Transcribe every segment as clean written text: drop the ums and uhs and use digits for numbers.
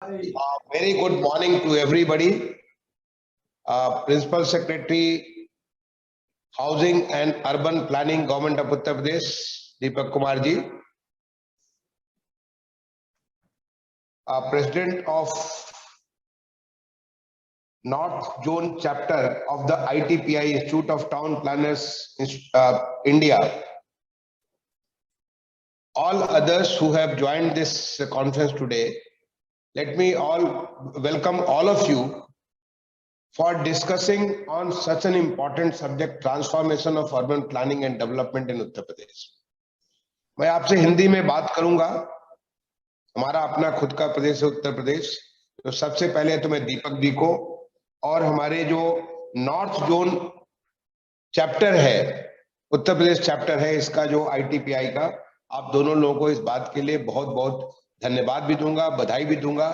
Very good morning to everybody. Principal Secretary, Housing and Urban Planning, Government of Uttar Pradesh, Deepak Kumar ji. President of North Zone Chapter of the ITPI, Institute of Town Planners, India. All others who have joined this conference today, let me welcome all of you for discussing on such an important subject, transformation of urban planning and development in Uttar Pradesh. मैं आपसे हिंदी में बात करूंगा। हमारा अपना खुद का प्रदेश है उत्तर प्रदेश। तो सबसे पहले तो मैं दीपक जी को और हमारे जो नॉर्थ जोन चैप्टर है, उत्तर प्रदेश चैप्टर है इसका, जो ITPI का, आप दोनों लोगों को इस बात के लिए बहुत बहुत धन्यवाद भी दूंगा, बधाई भी दूंगा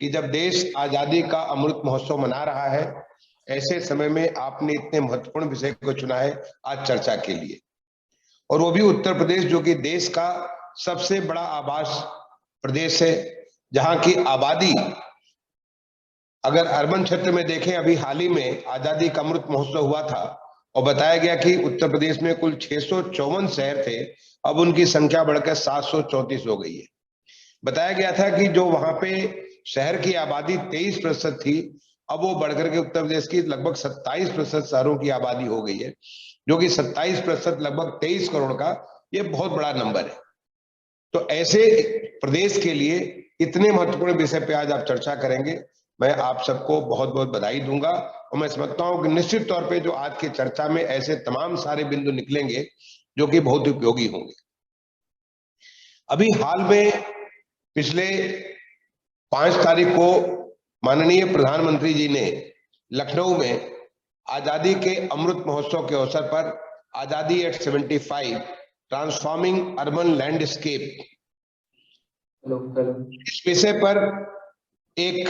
कि जब देश आजादी का अमृत महोत्सव मना रहा है, ऐसे समय में आपने इतने महत्वपूर्ण विषय को चुना है आज चर्चा के लिए, और वो भी उत्तर प्रदेश जो कि देश का सबसे बड़ा आवास प्रदेश है, जहां की आबादी अगर अर्बन क्षेत्र में देखें, अभी हाल ही में आजादी का अमृत महोत्सव हुआ था और बताया गया कि उत्तर प्रदेश में कुल 654 शहर थे, अब उनकी संख्या बढ़कर 734 हो गई है। बताया गया था कि जो वहां पे शहर की आबादी 23% थी, अब वो बढ़कर के उत्तर प्रदेश की लगभग 27% शहरों की आबादी हो गई है, जो कि 27% लगभग 23 करोड़ का ये बहुत बड़ा नंबर है। तो ऐसे प्रदेश के लिए इतने महत्वपूर्ण विषय पे आज आप चर्चा करेंगे, मैं आप सबको बहुत बहुत बधाई दूंगा। और मैं समझता हूं कि निश्चित तौर पे जो आज की चर्चा में ऐसे तमाम सारे बिंदु निकलेंगे जो कि बहुत उपयोगी होंगे। अभी हाल में पिछले 5 तारीख को माननीय प्रधानमंत्री जी ने लखनऊ में आजादी के अमृत महोत्सव के अवसर पर आजादी एट 75 ट्रांसफॉर्मिंग अर्बन लैंडस्केप इस विषय पर एक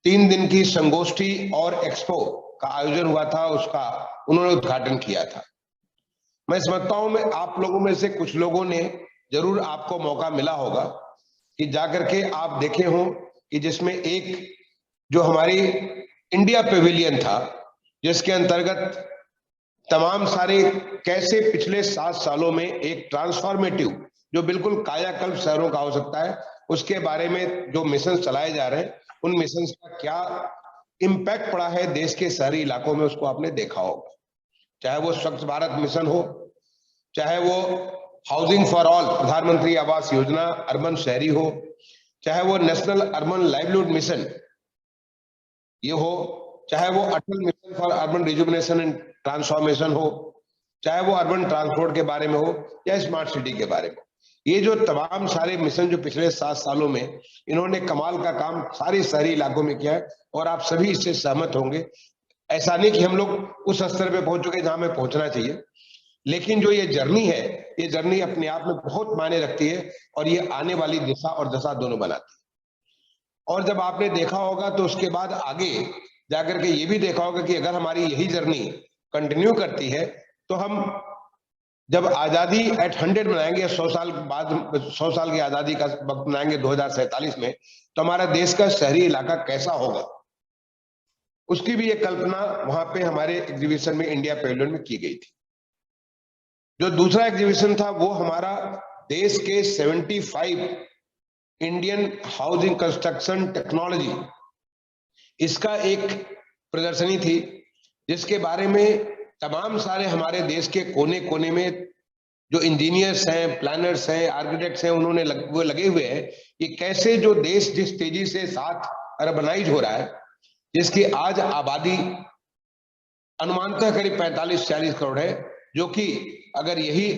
3 दिन की संगोष्ठी और एक्सपो का आयोजन हुआ था, उसका उन्होंने उद्घाटन किया था। मैं समझता हूं मैं आप लोगों में से कुछ लोगों ने जरूर, आपको मौका मिला होगा कि जाकर के आप देखे हो कि जिसमें एक जो हमारी इंडिया पेविलियन था, जिसके अंतर्गत तमाम सारे कैसे पिछले 7 सालों में एक ट्रांसफॉर्मेटिव जो बिल्कुल कायाकल्प शहरों का हो सकता है, उसके बारे में जो मिशन चलाए जा रहे हैं, उन मिशन का क्या इंपैक्ट पड़ा है देश के शहरी इलाकों में, उसको आपने देखा होगा। चाहे वो स्वच्छ भारत मिशन हो, चाहे वो हाउसिंग फॉर ऑल प्रधानमंत्री आवास योजना अर्बन शहरी हो, चाहे वो नेशनल अर्बन लाइवलीहुड मिशन ये हो, चाहे वो Atal mission for urban rejuvenation and transformation हो, चाहे वो अर्बन ट्रांसपोर्ट के बारे में हो या स्मार्ट सिटी के बारे में। ये जो तमाम सारे मिशन जो पिछले 7 सालों में इन्होंने कमाल का काम सारे शहरी इलाकों में किया है, और आप सभी इससे सहमत होंगे। ऐसा नहीं कि हम लोग उस स्तर पे पहुंच चुके जहां हमें पहुंचना चाहिए, लेकिन जो ये जर्नी है, ये जर्नी अपने आप में बहुत मायने रखती है, और ये आने वाली दिशा और दशा दोनों बनाती है। और जब आपने देखा होगा तो उसके बाद आगे जाकर के ये भी देखा होगा कि अगर हमारी यही जर्नी कंटिन्यू करती है तो हम जब आजादी एट 100 मनाएंगे, 100 साल बाद 100 साल की आजादी का वक्त मनाएंगे 2047 में, तो हमारा देश का शहरी इलाका कैसा होगा, उसकी भी एक कल्पना वहां पे हमारे एग्जीबिशन में इंडिया पेविलियन में की गई थी। जो दूसरा एग्जीबिशन था वो हमारा देश के 75 इंडियन हाउसिंग कंस्ट्रक्शन टेक्नोलॉजी, इसका एक प्रदर्शनी थी, जिसके बारे में तमाम सारे हमारे देश के कोने कोने में जो इंजीनियर्स हैं, प्लानर्स हैं, आर्किटेक्ट्स हैं, उन्होंने वो लगे हुए हैं कि कैसे जो देश जिस तेजी से साथ अर्बनाइज हो रहा है, जिसकी आज आबादी अनुमानतः करीब 45-40 करोड़ है, जो कि अगर यही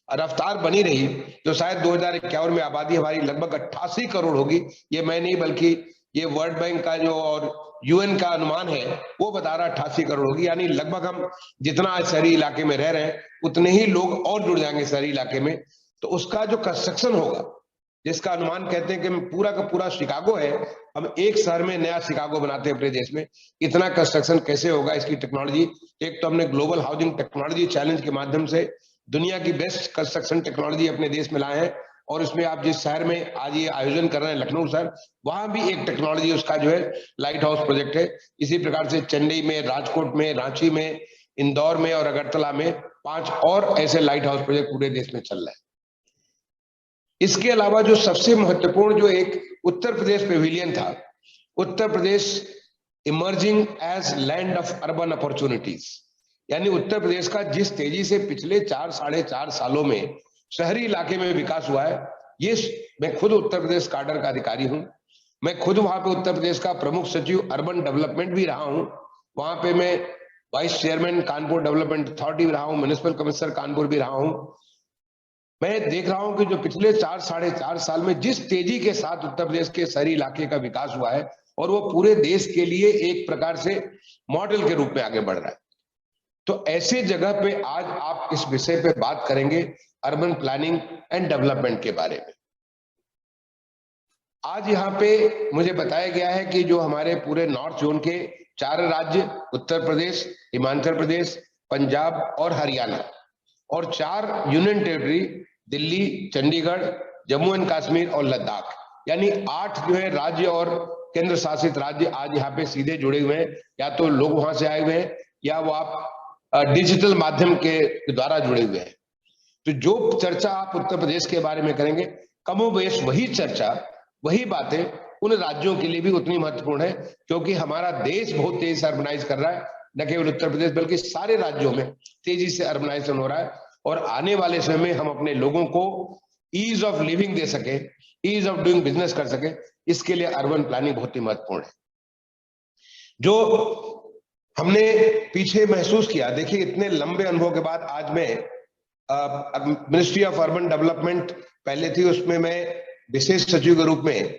रफ्तार बनी रही तो शायद 2051 में आबादी हमारी लगभग 88 करोड़ होगी। ये मैं नहीं बल्कि ये वर्ल्ड बैंक का जो और UN का अनुमान है वो बता रहा 88 करोड़ होगी। यानी लगभग हम जितना आज शहरी इलाके में रह रहे हैं उतने ही लोग और जुड़ जाएंगे शहरी इलाके में। तो उसका जो कंस्ट्रक्शन होगा, जिसका अनुमान कहते हैं कि पूरा का पूरा शिकागो है, हम एक शहर में नया शिकागो बनाते हैं अपने देश में, इतना कंस्ट्रक्शन कैसे होगा, इसकी टेक्नोलॉजी। एक तो हमने ग्लोबल हाउसिंग टेक्नोलॉजी चैलेंज के माध्यम से दुनिया की बेस्ट कंस्ट्रक्शन टेक्नोलॉजी अपने देश में लाए हैं, और इसमें आप जिस शहर में आज ये आयोजन कर रहे हैं, लखनऊ शहर, वहां भी एक टेक्नोलॉजी उसका जो है लाइट हाउस प्रोजेक्ट है। इसी प्रकार से चेन्नई में, राजकोट में, रांची में, इंदौर में और अगरतला में 5 और ऐसे लाइट हाउस प्रोजेक्ट पूरे देश में चल रहे हैं। इसके अलावा जो सबसे महत्वपूर्ण जो एक उत्तर प्रदेश पेविलियन था, Uttar Pradesh emerging as land of urban opportunities, यानी उत्तर प्रदेश का जिस तेजी से पिछले 4-4.5 सालों में शहरी इलाके में विकास हुआ है, ये मैं खुद उत्तर प्रदेश काडर का अधिकारी हूं। मैं खुद वहां पे उत्तर प्रदेश का प्रमुख सचिव अर्बन डेवलपमेंट भी रहा हूं। वहां पे मैं vice chairman Kanpur development authority भी रहा हूं, म्युनिसिपल कमिश्नर कानपुर भी रहा हूं। मैं देख रहा हूं कि जो पिछले 4-4.5 साल में जिस तेजी के साथ उत्तर प्रदेश के शहरी इलाके का विकास हुआ है, और वो पूरे देश के लिए एक प्रकार से मॉडल के रूप में आगे बढ़ रहा है। तो ऐसे जगह पे आज आप इस विषय पे बात करेंगे, अर्बन प्लानिंग एंड डेवलपमेंट के बारे में। आज यहाँ पे मुझे बताया गया है कि जो हमारे पूरे नॉर्थ जोन के 4 राज्य, उत्तर प्रदेश, हिमाचल प्रदेश, पंजाब और हरियाणा, और 4 union territory, Delhi, Chandigarh, Jammu and Kashmir और लद्दाख, यानी 8 जो है राज्य और केंद्र शासित राज्य आज यहाँ पे सीधे जुड़े हुए हैं। या तो लोग वहां से आए हुए हैं या वो आप डिजिटल माध्यम के द्वारा जुड़े हुए हैं। तो जो चर्चा आप उत्तर प्रदेश के बारे में करेंगे, कमोबेश वही चर्चा, वही बातें उन राज्यों के लिए भी उतनी महत्वपूर्ण है, क्योंकि हमारा देश बहुत तेजी से अर्बनाइज कर रहा है। न केवल उत्तर प्रदेश बल्कि सारे राज्यों में तेजी से अर्बनाइजेशन हो रहा है, और आने वाले समय में हम अपने लोगों को ईज ऑफ लिविंग दे सके, ईज ऑफ डूइंग बिजनेस कर सके, इसके लिए अर्बन प्लानिंग बहुत ही महत्वपूर्ण है। जो हमने पीछे महसूस किया, देखिए इतने लंबे अनुभव के बाद आज मैं मिनिस्ट्री ऑफ अर्बन डेवलपमेंट पहले थी, उसमें मैं विशेष सचिव के रूप में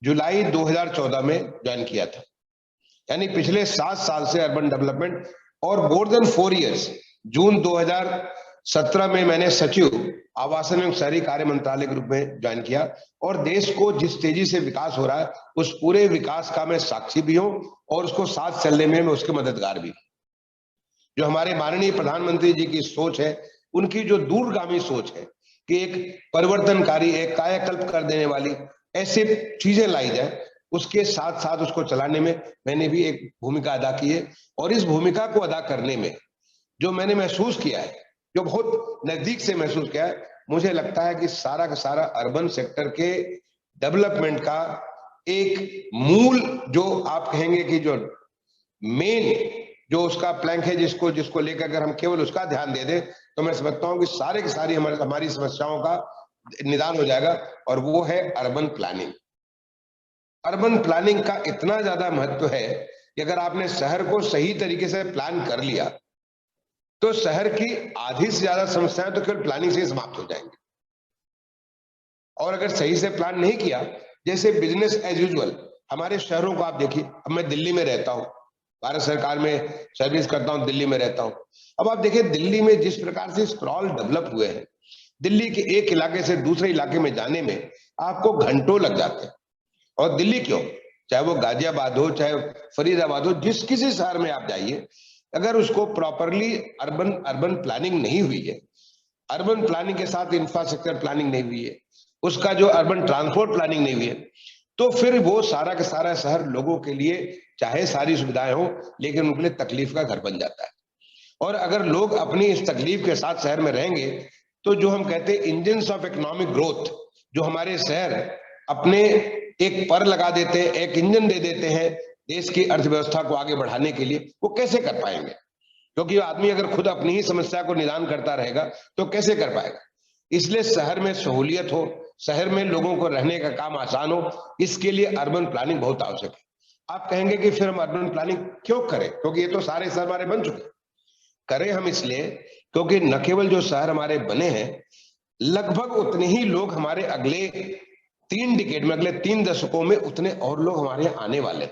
जुलाई 2014 में ज्वाइन किया था। यानी पिछले 7 साल से अर्बन डेवलपमेंट, और मोर देन 4 इयर्स, जून 2017 में मैंने सचिव आवासन एवं शहरी कार्य मंत्रालय के रूप में ज्वाइन किया। और देश को जिस तेजी से विकास हो रहा है, उस पूरे विकास का मैं साक्षी भी हूं, और उसको साथ चलने में मैं उसके मददगार भी। जो हमारे माननीय प्रधानमंत्री जी की सोच है, उनकी जो दूरगामी सोच है कि एक परिवर्तनकारी, एक कायाकल्प कर देने वाली ऐसे चीजें लाई जाए, उसके साथ साथ उसको चलाने में मैंने भी एक भूमिका अदा की है। और इस भूमिका को अदा करने में जो मैंने महसूस किया है, जो बहुत नजदीक से महसूस किया है, मुझे लगता है कि सारा का सारा अर्बन सेक्टर के डेवलपमेंट का एक मूल, जो आप कहेंगे कि जो मेन जो उसका प्लैंक है, जिसको लेकर अगर हम केवल उसका ध्यान दे दें, तो मैं समझता हूं कि सारे की सारी हमारी समस्याओं का निदान हो जाएगा, और वो है अर्बन प्लानिंग। अर्बन प्लानिंग का इतना ज्यादा महत्व है कि अगर आपने शहर को सही तरीके से प्लान कर लिया, तो शहर की आधी से ज्यादा समस्याएं तो केवल प्लानिंग से ही समाप्त हो जाएंगी। और अगर सही से प्लान नहीं किया, जैसे बिजनेस एज यूजुअल, हमारे शहरों को आप देखिए, अब मैं दिल्ली में रहता हूं, भारत सरकार में सर्विस करता हूं, दिल्ली में रहता हूं। अब आप देखिए दिल्ली में जिस प्रकार से स्प्रॉल डेवलप हुए हैं, दिल्ली के एक इलाके से दूसरे इलाके में जाने में आपको घंटों लग जाते हैं। और दिल्ली क्यों, चाहे वो गाजियाबाद हो, चाहे फरीदाबाद हो, जिस किसी शहर में आप जाइए, अगर उसको प्रॉपरली अर्बन प्लानिंग नहीं हुई है, अर्बन प्लानिंग के साथ इंफ्रास्ट्रक्चर प्लानिंग नहीं हुई है, उसका जो अर्बन ट्रांसपोर्ट प्लानिंग नहीं हुई है, तो फिर वो सारा का सारा शहर लोगों के लिए चाहे सारी सुविधाएं हो, लेकिन उनके लिए तकलीफ का घर बन जाता है। और अगर लोग अपनी इस तकलीफ के साथ शहर में रहेंगे, तो जो हम कहते हैं इंजन्स ऑफ इकोनॉमिक ग्रोथ, जो हमारे शहर अपने एक पर लगा देते हैं, एक इंजन दे देते हैं देश की अर्थव्यवस्था को आगे बढ़ाने के लिए, वो कैसे कर पाएंगे? क्योंकि आदमी अगर खुद अपनी ही समस्या को निदान करता रहेगा तो कैसे कर पाएगा। इसलिए शहर में सहूलियत हो, शहर में लोगों को रहने का काम आसान हो, इसके लिए अर्बन प्लानिंग बहुत आवश्यक है। आप कहेंगे कि फिर हम अर्बन प्लानिंग क्यों करें, क्योंकि ये तो सारे शहर हमारे बन चुके। करें हम इसलिए क्योंकि न केवल जो शहर हमारे बने हैं, लगभग उतने ही लोग हमारे अगले 3 डिकेड में, अगले 3 दशकों में उतने और लोग हमारे यहाँ आने वाले।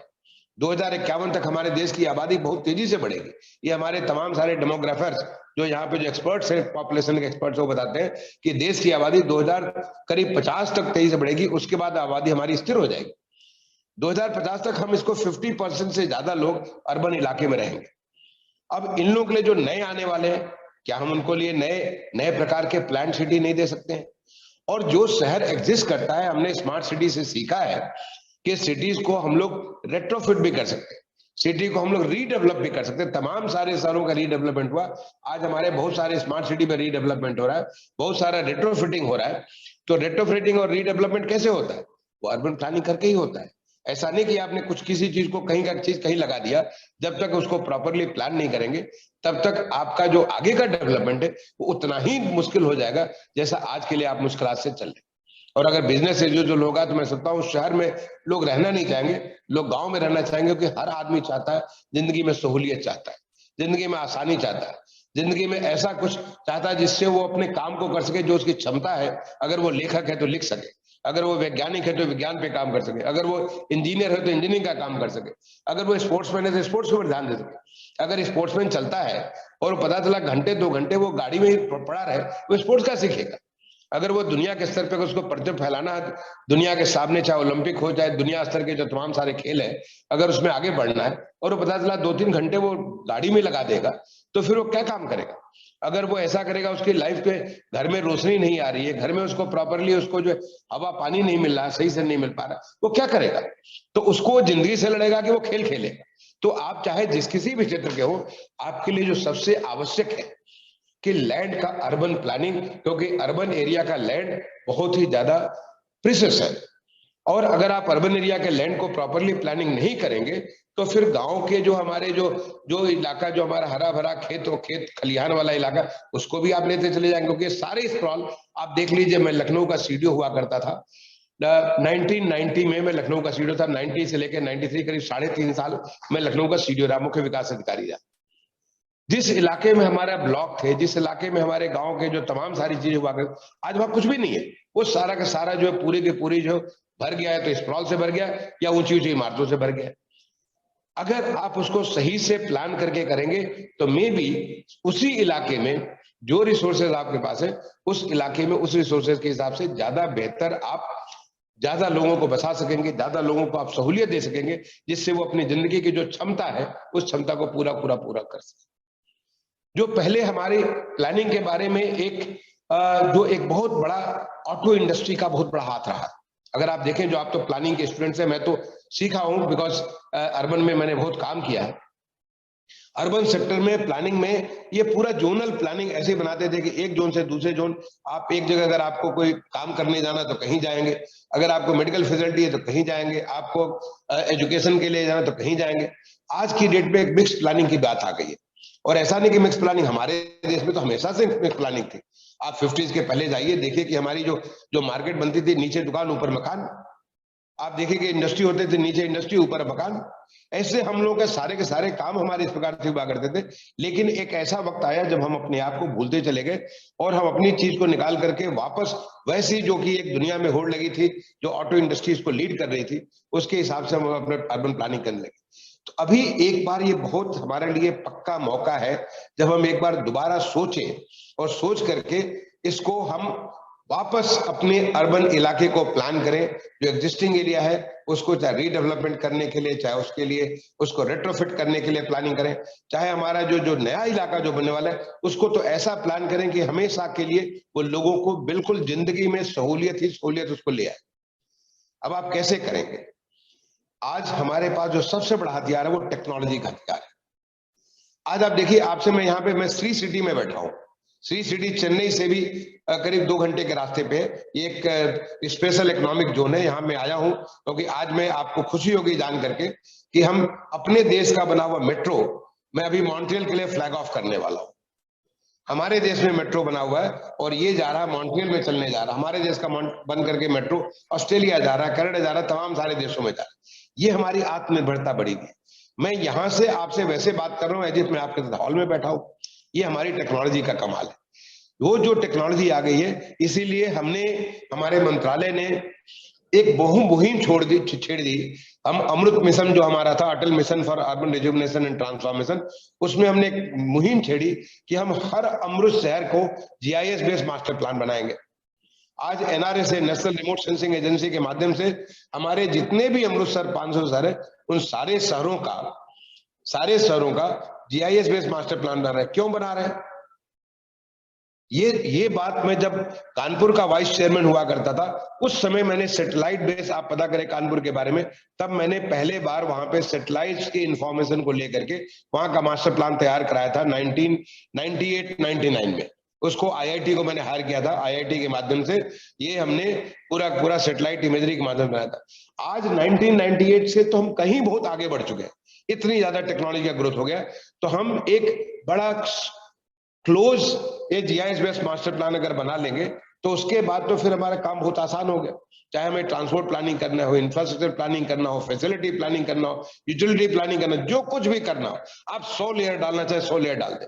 2051 तक हमारे देश की आबादी बहुत तेजी से बढ़ेगी। ये हमारे तमाम सारे डेमोग्राफर्स, जो यहाँ पे जो एक्सपर्ट्स हैं, पॉपुलेशन के एक्सपर्ट्स, वो बताते हैं कि देश की आबादी 2050 तक तेजी से बढ़ेगी, उसके बाद आबादी हमारी स्थिर हो जाएगी। 2050 तक हम इसको 50% से ज्यादा लोग अर्बन इलाके में रहेंगे। अब इन लोगों के लिए जो नए आने वाले हैं, क्या हम उनको लिए नए प्रकार के प्लान सिटी नहीं दे सकते हैं? और जो शहर एग्जिस्ट करता है, हमने स्मार्ट सिटी से सीखा है कि सिटीज को हम लोग रेट्रोफिट भी कर सकते हैं, सिटी को हम लोग रीडेवलप भी कर सकते हैं। तमाम सारे शहरों का रीडेवलपमेंट हुआ, आज हमारे बहुत सारे स्मार्ट सिटी में रीडेवलपमेंट हो रहा है, बहुत सारा रेट्रोफिटिंग हो रहा है। तो रेट्रोफिटिंग और रीडेवलपमेंट कैसे होता है? वो अर्बन प्लानिंग करके ही होता है। ऐसा नहीं कि आपने कुछ किसी चीज को कहीं का चीज कहीं लगा दिया, जब तक उसको प्रॉपरली प्लान नहीं करेंगे तब तक आपका जो आगे का डेवलपमेंट है वो उतना ही मुश्किल हो जाएगा जैसा आज के लिए आप मुश्किल से चल रहे। और अगर बिजनेस से जो लोग हैं, तो मैं समझता हूँ शहर में लोग रहना नहीं चाहेंगे, लोग गांव में रहना चाहेंगे, क्योंकि हर आदमी चाहता है, जिंदगी में सहूलियत चाहता है, जिंदगी में आसानी चाहता है, जिंदगी में ऐसा कुछ चाहता है जिससे वो अपने काम को कर सके, जो उसकी क्षमता है। अगर वो लेखक है तो लिख सके, अगर वो वैज्ञानिक है तो विज्ञान पे काम कर सके, अगर वो इंजीनियर है तो इंजीनियरिंग का काम कर सके, अगर वो स्पोर्ट्समैन है तो स्पोर्ट्स पर ध्यान दे सके। अगर स्पोर्ट्समैन चलता है और पता चला घंटे 2 घंटे वो गाड़ी में ही पड़ा रहे, वो स्पोर्ट्स का सीखेगा। अगर वो दुनिया के स्तर पे उसको परचम फैलाना है, दुनिया के सामने, चाहे ओलंपिक हो, चाहे दुनिया स्तर के जो तमाम सारे खेल है, अगर उसमें आगे बढ़ना है और वो पता चला 2-3 घंटे वो गाड़ी में लगा देगा, तो फिर वो क्या काम करेगा? अगर वो ऐसा करेगा, उसकी लाइफ पे घर में रोशनी नहीं आ रही है, घर में उसको प्रॉपरली उसको जो हवा पानी नहीं मिल रहा, सही से नहीं मिल पा रहा, वो क्या करेगा? तो उसको जिंदगी से लड़ेगा कि वो खेल खेलेगा। तो आप चाहे जिस किसी भी क्षेत्र के हो, आपके लिए जो सबसे आवश्यक है कि लैंड का अर्बन प्लानिंग, क्योंकि अर्बन एरिया का लैंड बहुत ही ज्यादा प्रीशियस है। और अगर आप अर्बन एरिया के लैंड को प्रॉपरली प्लानिंग नहीं करेंगे, तो फिर गांव के जो हमारे जो जो इलाका, जो हमारा हरा भरा खेत और खेत खलिहान वाला इलाका, उसको भी आप लेते चले जाएंगे। क्योंकि सारे स्क्रॉल आप देख लीजिए, मैं लखनऊ का सीडीओ हुआ करता था 1990 में, मैं लखनऊ का सीडीओ था। 90 से लेकर 93, करीब 3.5 साल मैं लखनऊ का सीडीओ रहा, मुख्य विकास अधिकारी रहा। जिस इलाके में हमारा ब्लॉक थे, जिस इलाके में हमारे गांव के जो तमाम सारी चीजें हुआ कर, आज वहां कुछ भी नहीं है। वो सारा का सारा जो है पूरी के पूरी जो भर गया है, तो स्प्रॉल से भर गया या ऊंची ऊंची इमारतों से भर गया। अगर आप उसको सही से प्लान करके करेंगे, तो मे बी उसी इलाके में जो रिसोर्सेज आपके पास है, उस इलाके में उस रिसोर्सेज के हिसाब से ज्यादा बेहतर आप ज्यादा लोगों को बचा सकेंगे, ज्यादा लोगों को आप सहूलियत दे सकेंगे, जिससे वो अपनी जिंदगी की जो क्षमता है, उस क्षमता को पूरा पूरा पूरा कर सके। जो पहले हमारी प्लानिंग के बारे में जो एक बहुत बड़ा ऑटो इंडस्ट्री का बहुत बड़ा हाथ रहा। अगर आप देखें, जो आप तो प्लानिंग के स्टूडेंट्स हैं, मैं तो सीखा हूं, बिकॉज अर्बन में मैंने बहुत काम किया है। अर्बन सेक्टर में प्लानिंग में ये पूरा जोनल प्लानिंग ऐसे बनाते थे कि एक जोन से दूसरे जोन, आप एक जगह अगर आपको कोई काम करने जाना तो कहीं जाएंगे, अगर आपको मेडिकल फैसिलिटी है तो कहीं जाएंगे, आपको एजुकेशन के लिए जाना तो कहीं जाएंगे। आज की डेट में एक मिक्स प्लानिंग की बात आ गई है। और ऐसा नहीं कि मिक्स प्लानिंग, हमारे देश में तो हमेशा से मिक्स प्लानिंग थी। आप 50s के पहले जाइए, देखिए कि हमारी जो जो मार्केट बनती थी, नीचे दुकान ऊपर मकान। आप देखिए कि इंडस्ट्री होते थे, नीचे इंडस्ट्री ऊपर मकान। ऐसे हम लोग के सारे काम हमारे इस प्रकार से हुआ करते थे। लेकिन एक ऐसा वक्त आया जब हम अपने आप को भूलते चले गए और हम अपनी चीज को निकाल करके वापस वैसी, जो कि एक दुनिया में होड़ लगी थी, जो ऑटो इंडस्ट्रीज को लीड कर रही थी, उसके हिसाब से हम अपने अर्बन प्लानिंग करने लगे। तो अभी एक बार ये बहुत हमारे लिए पक्का मौका है, जब हम एक बार दोबारा सोचें और सोच करके इसको हम वापस अपने अर्बन इलाके को प्लान करें। जो एग्जिस्टिंग एरिया है उसको चाहे रीडेवलपमेंट करने के लिए, चाहे उसके लिए उसको रेट्रोफिट करने के लिए प्लानिंग करें, चाहे हमारा जो जो नया इलाका जो बनने वाला है उसको तो ऐसा प्लान करें कि हमेशा के लिए वो लोगों को बिल्कुल जिंदगी में सहूलियत ही सहूलियत उसको ले आए। अब आप कैसे करेंगे? आज हमारे पास जो सबसे बड़ा हथियार है वो टेक्नोलॉजी का हथियार है। आज आप देखिए, आपसे मैं यहाँ पे, मैं श्री सिटी में बैठा हूँ। श्री सिटी चेन्नई से भी करीब 2 घंटे के रास्ते पे एक स्पेशल इकोनॉमिक जोन है। यहाँ मैं आया हूँ क्योंकि आज मैं, आपको खुशी होगी जान करके कि हम अपने देश का बना हुआ मेट्रो, मैं अभी मॉन्ट्रियल के लिए फ्लैग ऑफ करने वाला हूँ। हमारे देश में मेट्रो बना हुआ है और ये जा रहा, मॉन्ट्रियल में चलने जा रहा। हमारे देश का बन करके मेट्रो ऑस्ट्रेलिया जा रहा है, कनाडा जा रहा है, तमाम सारे देशों में जा रहा है। ये हमारी आत्मनिर्भरता बढ़ेगी। मैं यहां से आपसे वैसे बात कर रहा हूं एज मैं आपके साथ हॉल में बैठा हूं। ये हमारी टेक्नोलॉजी का कमाल है। वो जो टेक्नोलॉजी आ गई है, इसीलिए हमने, हमारे मंत्रालय ने एक मुहिम छेड़ दी। हम अमृत मिशन जो हमारा था, Atal mission for urban rejuvenation and transformation, उसमें हमने एक मुहिम छेड़ी कि हम हर अमृत शहर को जीआईएस बेस्ड मास्टर प्लान बनाएंगे। आज NRS, national remote sensing agency के माध्यम से हमारे जितने भी अमृतसर 500 शहर है, उन सारे शहरों का जीआईएस बेस्ड मास्टर प्लान बना रहे हैं। क्यों बना रहे हैं? ये बात मैं जब कानपुर का वाइस चेयरमैन हुआ करता था, उस समय मैंने सैटेलाइट बेस, आप पता करें कानपुर के बारे में, तब मैंने पहले बार वहां पे सैटेलाइट्स की इंफॉर्मेशन को लेकर के वहां का मास्टर प्लान तैयार कराया था 1998-99 में। उसको आईआईटी को मैंने हायर किया था, आईआईटी के माध्यम से ये हमने पूरा पूरा सैटेलाइट इमेजरी के माध्यम से बनाया था। आज 1998 से तो हम कहीं बहुत आगे बढ़ चुके हैं, इतनी ज्यादा टेक्नोलॉजी का ग्रोथ हो गया। तो हम एक बड़ा क्लोज ये जीआईएस बेस्ड मास्टर प्लान अगर बना लेंगे तो उसके बाद तो फिर हमारा काम बहुत आसान हो गया। चाहे हमें ट्रांसपोर्ट प्लानिंग करना हो, इंफ्रास्ट्रक्चर प्लानिंग करना हो, फैसिलिटी प्लानिंग करना हो, यूटिलिटी प्लानिंग करना, जो कुछ भी करना हो, आप 100 लेयर डालना चाहे 100 लेयर डाल दें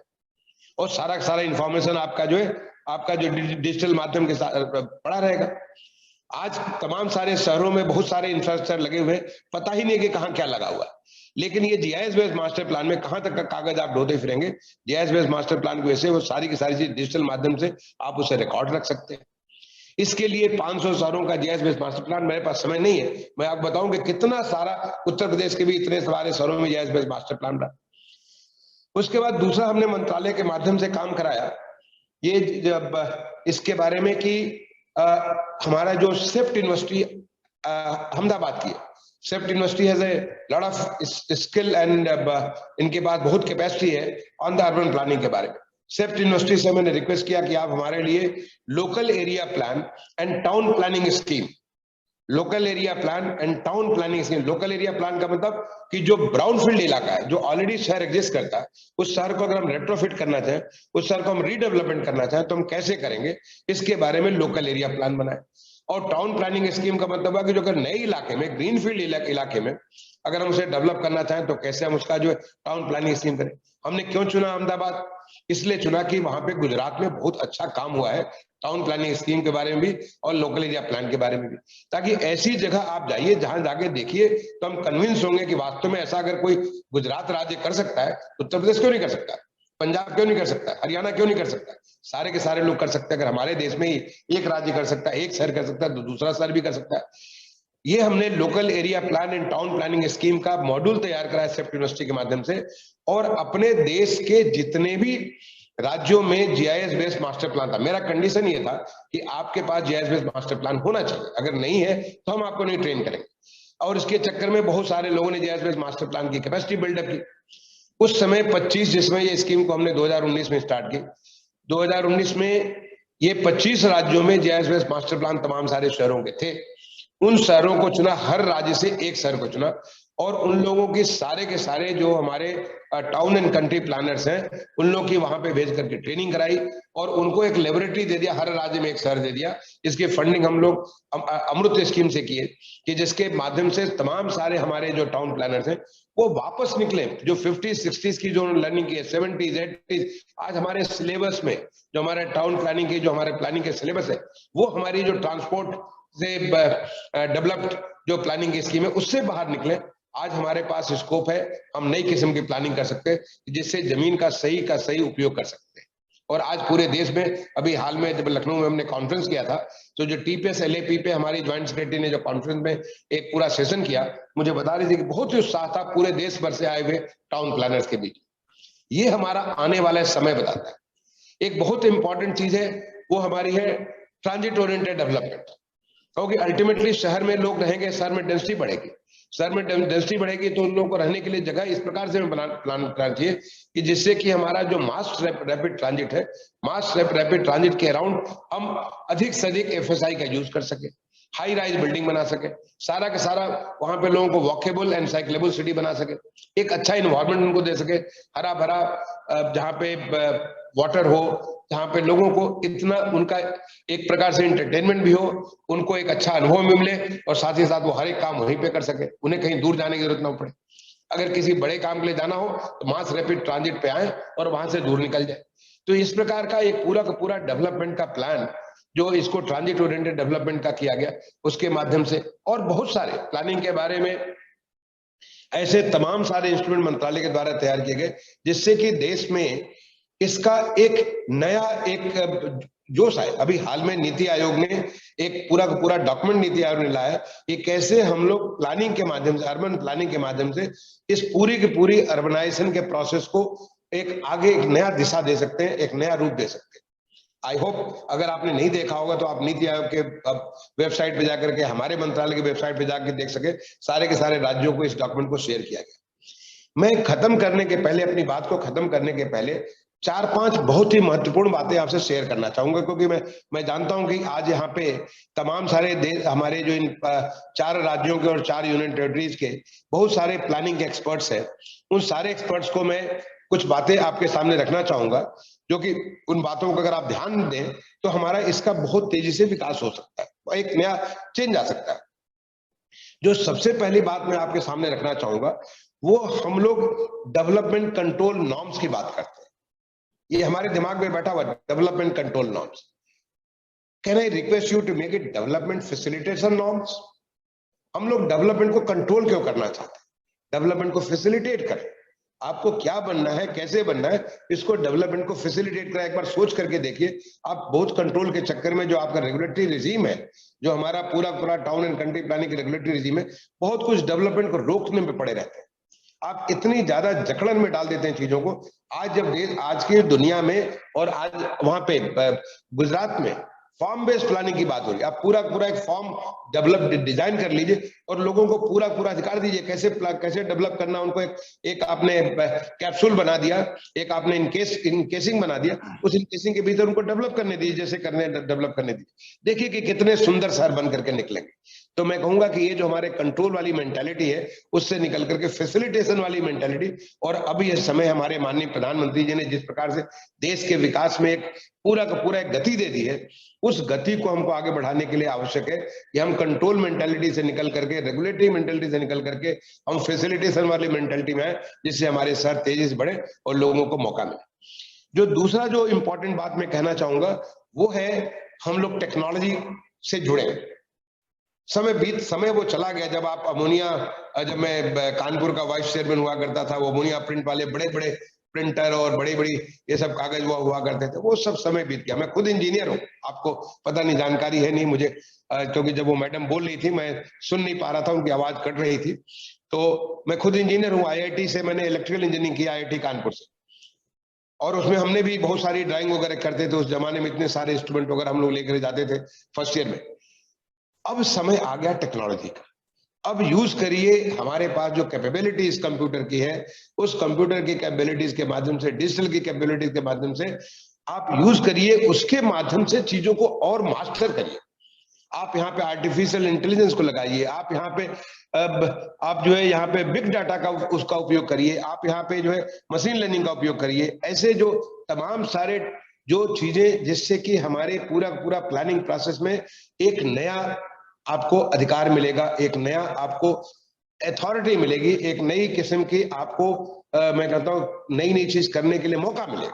और सारा सारा इंफॉर्मेशन आपका जो है, आपका जो डिजिटल माध्यम के साथ पड़ा रहेगा। आज तमाम सारे शहरों में बहुत सारे इंफ्रास्ट्रक्चर लगे हुए, पता ही नहीं कि कहाँ क्या लगा हुआ है। लेकिन ये जीआईएस बेस्ड मास्टर प्लान में कहां तक का कागज आप ढोते फिरेंगे, जीआईएस बेस्ड मास्टर प्लान की वजह से वो सारी की सारी चीज डिजिटल माध्यम से आप उसे रिकॉर्ड रख सकते हैं। इसके लिए 500 शहरों का जीआईएस बेस्ड मास्टर प्लान, मेरे पास समय नहीं है, मैं आपको बताऊं कि कितना सारा उत्तर प्रदेश के भी इतने सारे शहरों में जीआईएस बेस्ड मास्टर प्लान रहा। उसके बाद दूसरा हमने मंत्रालय के माध्यम से काम कराया ये जब इसके बारे में कि हमारा जो सेफ्ट यूनिवर्सिटी अहमदाबाद की है, CEPT university has a lot of skill and इनके पास बहुत कैपेसिटी है ऑन द अर्बन प्लानिंग के बारे में। सेफ्ट यूनिवर्सिटी से मैंने रिक्वेस्ट किया कि आप हमारे लिए local area plan and town planning scheme, local area plan and town planning scheme. Local area plan का मतलब कि जो ब्राउनफील्ड इलाका है, जो ऑलरेडी शहर एग्जिस्ट करता है, उस शहर को अगर हम रेट्रोफिट करना चाहें, उस शहर को हम रीडेवलपमेंट करना चाहें तो हम कैसे करेंगे, इसके बारे में लोकल एरिया प्लान बनाए। और टाउन प्लानिंग स्कीम का मतलब है कि जो अगर नए इलाके में, ग्रीनफील्ड इलाके में अगर हम उसे डेवलप करना चाहें तो कैसे हम उसका जो टाउन प्लानिंग स्कीम करें। हमने क्यों चुना अहमदाबाद? इसलिए चुना कि वहां पे गुजरात में बहुत अच्छा काम हुआ है टाउन प्लानिंग स्कीम के बारे में भी और लोकल एरिया प्लान के बारे में भी, ताकि ऐसी जगह आप जाइए जहां जाके देखिए तो हम कन्विंस होंगे कि वास्तव में ऐसा अगर कोई गुजरात राज्य कर सकता है, उत्तर प्रदेश क्यों नहीं कर सकता, पंजाब क्यों नहीं कर सकता, हरियाणा क्यों नहीं कर सकता, सारे के सारे लोग कर सकते हैं। अगर हमारे देश में ही एक राज्य कर सकता है, एक शहर कर सकता है, तो दूसरा शहर भी कर सकता है। ये हमने local area plan and town planning scheme का मॉड्यूल तैयार करा है सेफ्ट यूनिवर्सिटी के माध्यम से, और अपने देश के जितने भी राज्यों में जीआईएस बेस्ड मास्टर प्लान था, मेरा कंडीशन ये था कि आपके पास जीआईएस बेस्ड मास्टर प्लान होना चाहिए, अगर नहीं है तो हम आपको नहीं ट्रेन करेंगे। और इसके चक्कर में बहुत सारे लोगों ने जीआईएस बेस्ड मास्टर प्लान की कैपेसिटी बिल्डअप की। उस समय 25, जिसमें ये स्कीम को हमने 2019 में स्टार्ट की, 2019 में ये 25 राज्यों में जीआईएस बेस्ड मास्टर प्लान तमाम सारे शहरों के थे। उन शहरों को चुना, हर राज्य से एक शहर को चुना, और उन लोगों की सारे के सारे जो हमारे टाउन एंड कंट्री प्लानर्स हैं, उन लोगों की वहां पे भेज करके ट्रेनिंग कराई और उनको एक लेबोरेटरी दे दिया, हर राज्य में एक शहर दे दिया। इसकी फंडिंग हम लोग अमृत स्कीम से किए, कि जिसके माध्यम से तमाम सारे हमारे जो टाउन प्लानर्स हैं वो वापस निकले, जो 50s 60s की जो लर्निंग की है, 70s 80s, आज हमारे सिलेबस में जो हमारे टाउन प्लानिंग की, जो हमारे प्लानिंग के सिलेबस है, वो हमारी जो ट्रांसपोर्ट से डेवलप्ड जो प्लानिंग की स्कीम है उससे बाहर निकले। आज हमारे पास स्कोप है, हम नई किस्म की प्लानिंग कर सकते हैं जिससे जमीन का सही उपयोग कर सकते हैं। और आज पूरे देश में, अभी हाल में जब लखनऊ में हमने कॉन्फ्रेंस किया था, तो जो टीपीएस एलएपी पे हमारी ज्वाइंट सेक्रेटरी ने जो कॉन्फ्रेंस में एक पूरा सेशन किया, मुझे बता रही थी कि बहुत ही उत्साह था पूरे देश भर से आए हुए टाउन प्लानर्स के बीच। ये हमारा आने वाला समय बताता है। एक बहुत इंपॉर्टेंट चीज है, वो हमारी है ट्रांजिट ओरिएंटेड डेवलपमेंट, क्योंकि अल्टीमेटली शहर में लोग रहेंगे, शहर में डेंसिटी बढ़ेगी, शहर में डेंसिटी बढ़ेगी तो उन लोगों को रहने के लिए जगह इस प्रकार से प्लान करना चाहिए कि जिससे कि हमारा जो मास रैपिड ट्रांजिट है, मास रैपिड ट्रांजिट के अराउंड हम अधिक से अधिक एफएसआई का यूज कर सके, हाई राइज बिल्डिंग बना सके, सारा का सारा वहां पे लोगों को वॉकेबल एंड साइक्लेबल सिटी बना सके, एक अच्छा इन्वायरमेंट उनको दे सके, हरा भरा, जहाँ पे वाटर हो, जहाँ पे लोगों को इतना उनका एक प्रकार से एंटरटेनमेंट भी हो, उनको एक अच्छा अनुभव भी मिले, और साथ ही साथ वो हर एक काम वहीं पे कर सके, उन्हें कहीं दूर जाने की जरूरत ना पड़े। अगर किसी बड़े काम के लिए जाना हो तो मास रैपिड ट्रांजिट पे आए और वहां से दूर निकल जाए। तो इस प्रकार का एक पूरा का पूरा डेवलपमेंट का प्लान, जो इसको ट्रांजिट ओरिएंटेड डेवलपमेंट का किया गया, उसके माध्यम से, और बहुत सारे प्लानिंग के बारे में ऐसे तमाम सारे इंस्ट्रूमेंट मंत्रालय के द्वारा तैयार किए गए, जिससे कि देश में इसका एक नया एक जोश आए। अभी हाल में नीति आयोग ने एक पूरा का पूरा डॉक्यूमेंट नीति आयोग ने लाया कि कैसे हम लोग प्लानिंग के माध्यम से, अर्बन प्लानिंग के माध्यम से इस पूरी की पूरी अर्बनाइजेशन के प्रोसेस को एक आगे एक नया दिशा दे सकते हैं, एक नया रूप दे सकते हैं। आई होप अगर आपने नहीं देखा होगा तो आप नीति आयोग के वेबसाइट पे जाकर के, हमारे मंत्रालय की वेबसाइट पे जाकर देख सके, सारे के सारे राज्यों को इस डॉक्यूमेंट को शेयर किया गया। मैं खत्म करने के पहले, अपनी बात को खत्म करने के पहले 4-5 बहुत ही महत्वपूर्ण बातें आपसे शेयर करना चाहूंगा, क्योंकि मैं जानता हूं कि आज यहाँ पे तमाम सारे देश, हमारे जो इन 4 राज्यों के और 4 यूनियन टेरिटरीज के बहुत सारे प्लानिंग के एक्सपर्ट्स हैं। उन सारे एक्सपर्ट्स को मैं कुछ बातें आपके सामने रखना चाहूंगा, जो कि उन बातों को अगर आप ध्यान दें तो हमारा इसका बहुत तेजी से विकास हो सकता है, एक नया चेंज आ सकता है। जो सबसे पहली बात मैं आपके सामने रखना चाहूंगा, वो हम लोग डेवलपमेंट कंट्रोल नॉर्म्स की बात करते हैं। ये हमारे दिमाग में बैठा हुआ development control norms. Can I request you to make it development facilitation norms? हम लोग डेवलपमेंट को कंट्रोल क्यों करना चाहते हैं? डेवलपमेंट को फैसिलिटेट करें। आपको क्या बनना है, कैसे बनना है, इसको डेवलपमेंट को फैसिलिटेट करें। एक बार सोच करके देखिए, आप बहुत कंट्रोल के चक्कर में जो आपका रेगुलेटरी रिजीम है, जो हमारा पूरा टाउन एंड कंट्री प्लानिंग की रेगुलेटरी रिजीम है, बहुत कुछ डेवलपमेंट को रोकने में पड़े रहते हैं। आप इतनी ज्यादा जकड़न में डाल देते हैं चीजों को। आज जब आज की दुनिया में और आज वहां पे गुजरात में फॉर्म बेस्ड प्लानिंग की बात हो रही है, आप पूरा एक फॉर्म डेवलप डिजाइन कर लीजिए और लोगों को पूरा अधिकार दीजिए कैसे डेवलप करना। उनको एक आपने कैप्सूल बना दिया, एक आपने इनकेसिंग बना दिया, उस इनकेसिंग के भीतर उनको डेवलप करने दीजिए, जैसे डेवलप करने दीजिए। देखिए कि कितने सुंदर शहर बन करके निकलेंगे। तो मैं कहूंगा कि ये जो हमारे कंट्रोल वाली मेंटालिटी है, उससे निकल करके फैसिलिटेशन वाली मेंटालिटी, और अब ये समय हमारे माननीय प्रधानमंत्री जी ने जिस प्रकार से देश के विकास में एक पूरा का पूरा एक गति दे दी है, उस गति को हमको आगे बढ़ाने के लिए आवश्यक है कि हम कंट्रोल मेंटालिटी से निकल करके, रेगुलेटरी मेंटालिटी से निकल करके हम फैसिलिटेशन वाली मेंटालिटी में आए, जिससे हमारे शहर तेजी से बढ़े और लोगों को मौका मिले। जो दूसरा जो इंपॉर्टेंट बात मैं कहना चाहूंगा वो है हम लोग टेक्नोलॉजी से जुड़े। समय वो चला गया जब आप अमोनिया, जब मैं कानपुर का वाइस चेयरमैन हुआ करता था, वो अमोनिया प्रिंट वाले बड़े प्रिंटर और बड़ी ये सब कागज हुआ करते थे, वो सब समय बीत गया। मैं खुद इंजीनियर हूँ, आपको पता नहीं, जानकारी है नहीं मुझे, क्योंकि जब वो मैडम बोल रही थी मैं सुन नहीं पा रहा था, उनकी आवाज कट रही थी। तो मैं खुद इंजीनियर हूँ, IIT से मैंने इलेक्ट्रिकल इंजीनियरिंग किया, IIT कानपुर से, और उसमें हमने भी बहुत सारी ड्राइंग वगैरह करते थे। उस जमाने में इतने सारे इंस्ट्रूमेंट वगैरह हम लोग लेकर जाते थे फर्स्ट ईयर में। अब समय आ गया टेक्नोलॉजी का। अब यूज करिए, हमारे पास जो कैपेबिलिटी इस कंप्यूटर की है, उस कंप्यूटर की कैपेबिलिटीज के माध्यम से, डिजिटल की कैपेबिलिटीज के माध्यम से आप यूज करिए, उसके माध्यम से चीजों को और मास्टर करिए। आप यहाँ पे आर्टिफिशियल इंटेलिजेंस को लगाइए, आप यहाँ पे आप जो है यहाँ पे बिग डाटा का उसका उपयोग करिए, आप यहाँ पे जो है मशीन लर्निंग का उपयोग करिए। ऐसे जो तमाम सारे जो चीजें, जिससे कि हमारे पूरा प्लानिंग प्रोसेस में एक नया आपको अधिकार मिलेगा, एक नया आपको अथॉरिटी मिलेगी, एक नई किस्म की आपको मैं कहता हूं नई चीज करने के लिए मौका मिलेगा।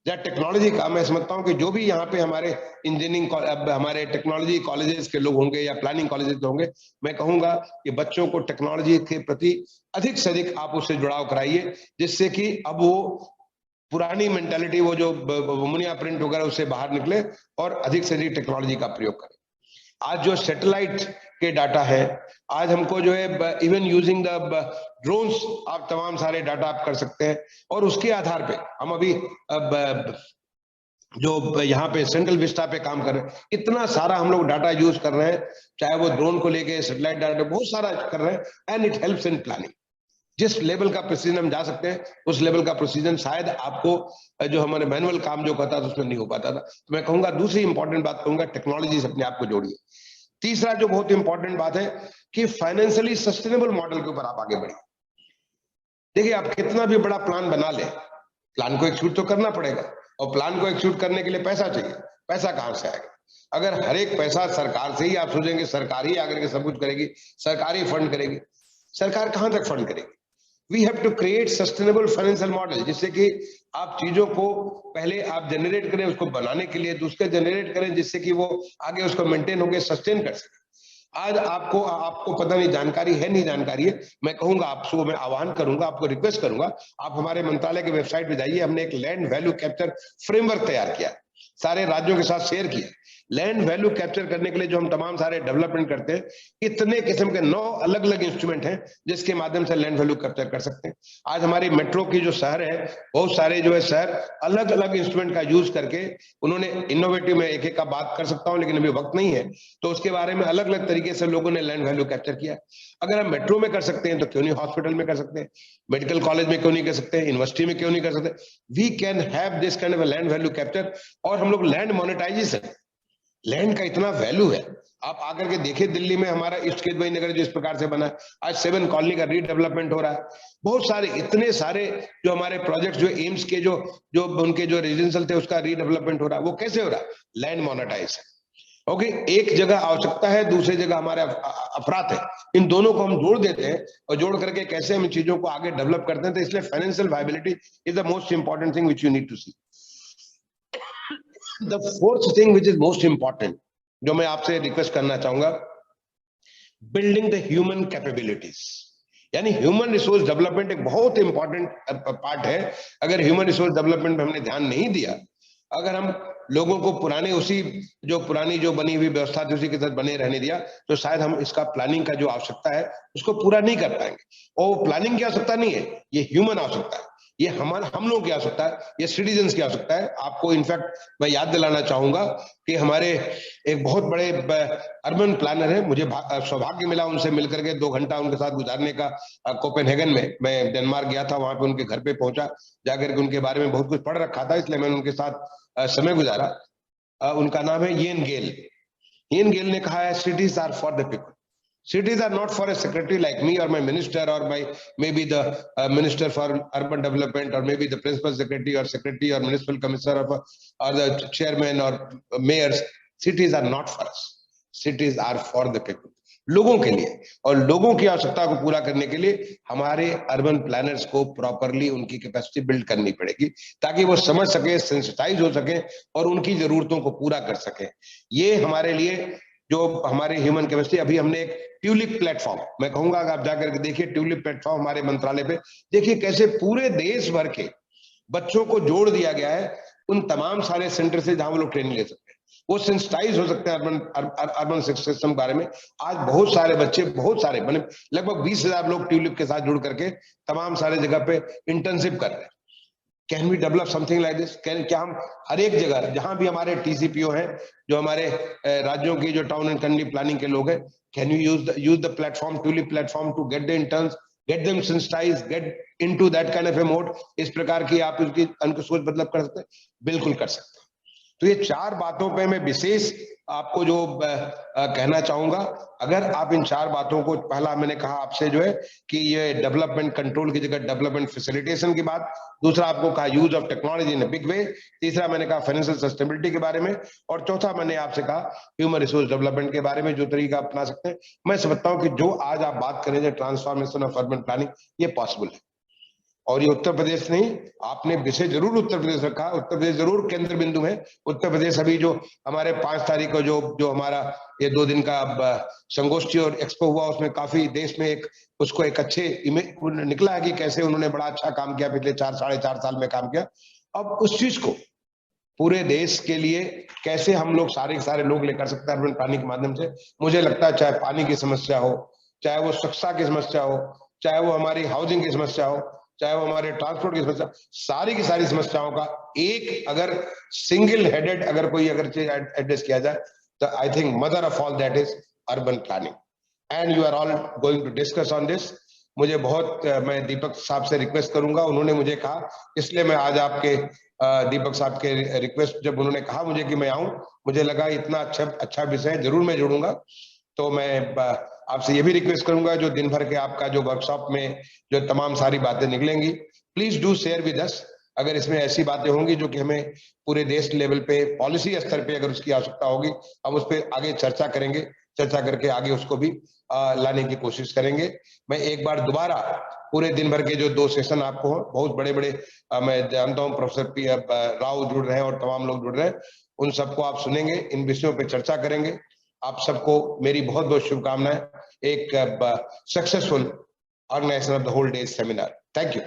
या टेक्नोलॉजी का मैं समझता हूं कि जो भी यहाँ पे हमारे इंजीनियरिंग, हमारे टेक्नोलॉजी कॉलेजेस के लोग होंगे या प्लानिंग कॉलेजेस के होंगे, मैं कहूंगा कि बच्चों को टेक्नोलॉजी के प्रति अधिक से अधिक आप उससे जुड़ाव कराइए, जिससे कि अब वो पुरानी मेंटालिटी, वो जो अमोनिया प्रिंट वगैरह, उससे बाहर निकले और अधिक से अधिक टेक्नोलॉजी का प्रयोग करें। आज जो सैटेलाइट के डाटा है, आज हमको जो है इवन यूजिंग द ड्रोन्स, आप तमाम सारे डाटा आप कर सकते हैं, और उसके आधार पे हम अभी जो यहाँ पे सेंट्रल विस्टा पे काम कर रहे हैं, इतना सारा हम लोग डाटा यूज कर रहे हैं, चाहे वो ड्रोन को लेके सैटेलाइट डाटा, बहुत सारा कर रहे हैं, and it helps in planning. जिस लेवल का प्रिसीजन हम जा सकते हैं, उस लेवल का प्रिसीजन शायद आपको जो हमारे मैनुअल काम जो करता था उसमें नहीं हो पाता था। तो मैं कहूंगा, दूसरी इंपॉर्टेंट बात कहूंगा, टेक्नोलॉजी से अपने आप को जोड़िए। तीसरा जो बहुत इंपॉर्टेंट बात है कि फाइनेंशियली सस्टेनेबल मॉडल के ऊपर आप आगे बढ़िए। देखिए, आप कितना भी बड़ा प्लान बना ले, प्लान को एक्सिक्यूट तो करना पड़ेगा, और प्लान को एक्सिक्यूट करने के लिए पैसा चाहिए। पैसा कहां से आएगा? अगर हर एक पैसा सरकार से ही आप सोचेंगे सरकार ही आकर के सब कुछ करेगी, सरकार ही फंड करेगी, सरकार कहां तक फंड करेगी? We have to create sustainable financial model, जिससे कि आप चीजों को पहले आप जनरेट करें, उसको बनाने के लिए दूसरे जनरेट करें, जिससे कि वो आगे उसको मेंटेन होकर सस्टेन कर सके। आज आपको पता नहीं जानकारी है, नहीं जानकारी है, मैं कहूंगा आपको, मैं आह्वान करूंगा, आपको रिक्वेस्ट करूंगा, आप हमारे मंत्रालय के वेबसाइट पे जाइए। हमने एक लैंड वैल्यू कैप्चर फ्रेमवर्क तैयार किया है। सारे राज्यों के साथ शेयर किया। लैंड वैल्यू कैप्चर करने के लिए जो हम तमाम सारे डेवलपमेंट करते हैं, इतने किस्म के 9 अलग अलग इंस्ट्रूमेंट हैं जिसके माध्यम से लैंड वैल्यू कैप्चर कर सकते हैं। आज हमारी मेट्रो की जो शहर है, बहुत सारे जो है शहर अलग अलग इंस्ट्रूमेंट का यूज करके उन्होंने इनोवेटिव में एक एक का बात कर सकता हूं, लेकिन अभी वक्त नहीं है, तो उसके बारे में अलग अलग तरीके से लोगों ने लैंड वैल्यू कैप्चर किया। अगर हम मेट्रो में कर सकते हैं तो क्यों नहीं हॉस्पिटल में कर सकते हैं, मेडिकल कॉलेज में क्यों नहीं कर सकते, यूनिवर्सिटी में क्यों नहीं कर सकते। We can have this kind of land value capture. और हम लोग लैंड मोनेटाइजेशन, लैंड का इतना वैल्यू है, आप आकर के देखिए दिल्ली में हमारा ईस्ट केजबाई नगर जो इस प्रकार से बना, आज 7 कॉलोनी का रीडेवलपमेंट हो रहा है। बहुत सारे इतने सारे जो हमारे प्रोजेक्ट जो एम्स के जो जो उनके जो रेजिडेंशियल थे उसका रीडेवलपमेंट हो रहा है, वो कैसे हो रहा है, लैंड मोनेटाइज। ओके, एक जगह आवश्यकता है, दूसरी जगह हमारे अफरात है, इन दोनों को हम जोड़ देते हैं और जोड़ करके कैसे हम इन चीजों को आगे डेवलप करते हैं। तो इसलिए financial viability is the most important thing which you need to see. The fourth thing which is most important जो मैं आपसे रिक्वेस्ट करना चाहूंगा, बिल्डिंग द ह्यूमन कैपेबिलिटीज, यानी ह्यूमन रिसोर्स डेवलपमेंट एक बहुत इंपॉर्टेंट पार्ट है। अगर ह्यूमन रिसोर्स डेवलपमेंट में हमने ध्यान नहीं दिया, अगर हम लोगों को पुराने उसी जो पुरानी जो बनी हुई व्यवस्था थी उसी के साथ बने रहने दिया, तो शायद हम इसका प्लानिंग का जो आवश्यकता है उसको पूरा नहीं कर पाएंगे। और प्लानिंग की आवश्यकता नहीं है, ये ह्यूमन आवश्यकता है, ये हम लोगों की आवश्यकता है, ये सिटीजन्स की आवश्यकता है। आपको इनफैक्ट मैं याद दिलाना चाहूंगा कि हमारे एक बहुत बड़े अर्बन प्लानर है, मुझे सौभाग्य मिला उनसे मिलकर के 2 घंटा उनके साथ गुजारने का। कोपेनहेगन में मैं डेनमार्क गया था, वहां पे उनके घर पे पहुंचा, जाकर के उनके बारे में बहुत कुछ पढ़ रखा था, इसलिए मैंने उनके साथ समय गुजारा। उनका नाम है येन गेल। येन गेल ने कहा है, cities are for the people, cities are not for a secretary like me or my minister or my maybe the minister for urban development or maybe the principal secretary or municipal commissioner or the chairman or mayors. Cities are not for us, cities are for the people, लोगों के लिए। और लोगों की आवश्यकता को पूरा करने के लिए हमारे अर्बन प्लानर्स को प्रॉपरली उनकी कैपेसिटी बिल्ड करनी पड़ेगी, ताकि वो समझ सके, सेंसिटाइज हो सके और उनकी जरूरतों को पूरा कर सके। ये हमारे लिए जो हमारे ह्यूमन कैपेसिटी, अभी हमने एक ट्यूलिप प्लेटफॉर्म, मैं कहूंगा अगर आप जाकर के देखिए ट्यूलिप प्लेटफॉर्म हमारे मंत्रालय पे, देखिए कैसे पूरे देश भर के बच्चों को जोड़ दिया गया है उन तमाम सारे सेंटर से जहां वो लोग ट्रेनिंग ले सकते हैं, वो सेंसिटाइज हो सकते हैं अर्बन सिस्टम के बारे में। आज बहुत सारे बच्चे, बहुत सारे मैंने लगभग 20,000 लोग ट्यूलिप के साथ जुड़ करके तमाम सारे जगह पे इंटर्नशिप कर रहे हैं। Can we develop something like this? क्या हम हर एक जगह जहां भी हमारे टीसीपीओ हैं, जो हमारे राज्यों की जो टाउन एंड कंट्री प्लानिंग के लोग हैं, can you use the platform, tulip platform, to get the interns, get them sensitize, get into that kind of a mode. इस प्रकार की आप उनकी सोच बदलाव कर सकते हैं, बिल्कुल कर सकते हैं। तो ये 4 बातों पे मैं विशेष आपको जो कहना चाहूंगा, अगर आप इन 4 बातों को, पहला मैंने कहा आपसे जो है कि ये डेवलपमेंट कंट्रोल की जगह डेवलपमेंट फैसिलिटेशन की बात, दूसरा आपको कहा use of technology in a big way, तीसरा मैंने कहा फाइनेंशियल सस्टेनेबिलिटी के बारे में, और चौथा मैंने आपसे कहा ह्यूमन रिसोर्स डेवलपमेंट के बारे में जो तरीका अपना सकते हैं। मैं समझता हूं कि जो आज आप बात करेंगे ट्रांसफॉर्मेशन ऑफ अर्बन प्लानिंग, ये पॉसिबल है। और ये उत्तर प्रदेश नहीं, आपने विषय जरूर उत्तर प्रदेश रखा, उत्तर प्रदेश जरूर केंद्र बिंदु है। उत्तर प्रदेश अभी जो हमारे 5 तारीख को जो हमारा ये 2 दिन का संगोष्ठी और एक्सपो हुआ, उसमें काफी देश में उसको एक अच्छे इमेज निकला है कि कैसे उन्होंने बड़ा अच्छा काम किया, पिछले 4-4.5 साल में काम किया। अब उस चीज को पूरे देश के लिए कैसे हम लोग सारे लोग लेकर सकते हैं अर्बन प्लानिंग के माध्यम से। मुझे लगता है चाहे पानी की समस्या हो, चाहे वो स्वच्छता की समस्या हो, चाहे वो हमारी हाउसिंग की समस्या हो, चाहे वो हमारे ट्रांसपोर्ट की समस्या, सारी की सारी समस्याओं का एक अगर सिंगल हेडेड अगर कोई एड्रेस किया जाए, तो I think mother of all that is urban planning, and you are all going to discuss on this. मुझे बहुत, मैं दीपक साहब से रिक्वेस्ट करूंगा, उन्होंने मुझे कहा, इसलिए मैं आज आपके दीपक साहब के रिक्वेस्ट, जब उन्होंने कहा मुझे कि मैं आऊं, मुझे लगा इतना अच्छा विषय है, जरूर मैं जुड़ूंगा। तो मैं आपसे ये भी रिक्वेस्ट करूंगा, जो दिन भर के आपका जो वर्कशॉप में जो तमाम सारी बातें निकलेंगी, please do share with us. अगर इसमें ऐसी बातें होंगी जो कि हमें पूरे देश लेवल पे, पॉलिसी स्तर पे अगर उसकी आवश्यकता होगी, हम उस पर आगे चर्चा करेंगे, चर्चा करके आगे उसको भी लाने की कोशिश करेंगे। मैं एक बार दोबारा पूरे दिन भर के जो 2 सेशन आपको बहुत बड़े मैं जानता हूँ प्रोफेसर राव जुड़ रहे हैं और तमाम लोग जुड़ रहे हैं, उन सबको आप सुनेंगे, इन विषयों पे चर्चा करेंगे। आप सबको मेरी बहुत बहुत शुभकामनाएं एक successful organisation of the whole day seminar. Thank you.